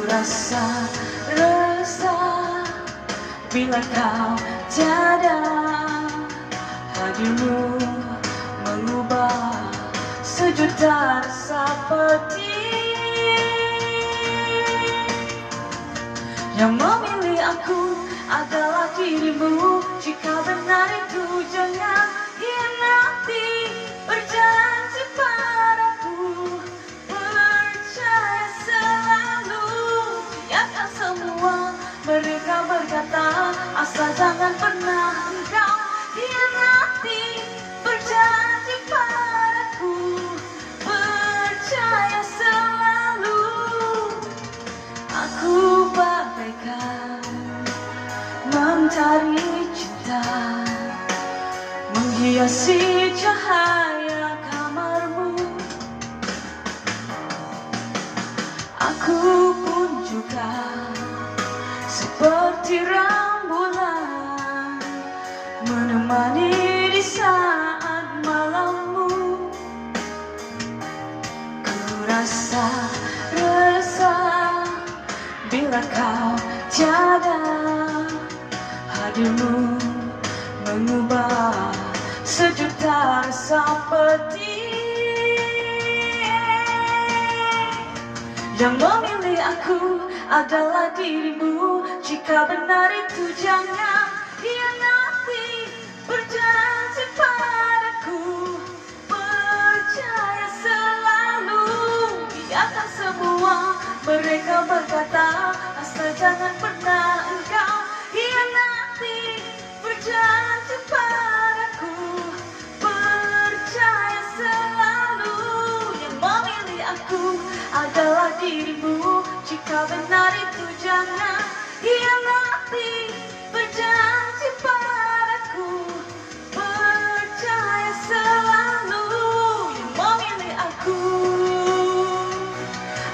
rasa resah bila kau tiada, hadirmu mengubah sejuta rasa pedih. Yang memilih aku adalah dirimu. Jika benar itu jangan hianati, berjanji padaku, percaya selalu. Biarkan semua mereka berkata, asal jangan pernah engkau hianati, berjanji padaku, percaya selalu. Aku bagaikan mentari cinta, menghiasi cahaya kamarmu. Aku pun juga seperti rembulan, menemani di saat malammu. Ku rasa resah bila kau tiada, hadirmu mengubah sejuta rasa pedih. Yang memilih aku adalah dirimu. Jika benar itu jangan hianati, berjanji padaku, percaya selalu. Biarkan semua mereka berkata, asal jangan pernah engkau hianati, berjanji padaku, percaya selalu. Yang memilih aku adalah dirimu. Jika benar itu jangan hianati, berjanji padaku, percaya selalu. Yang memilih aku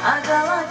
adalah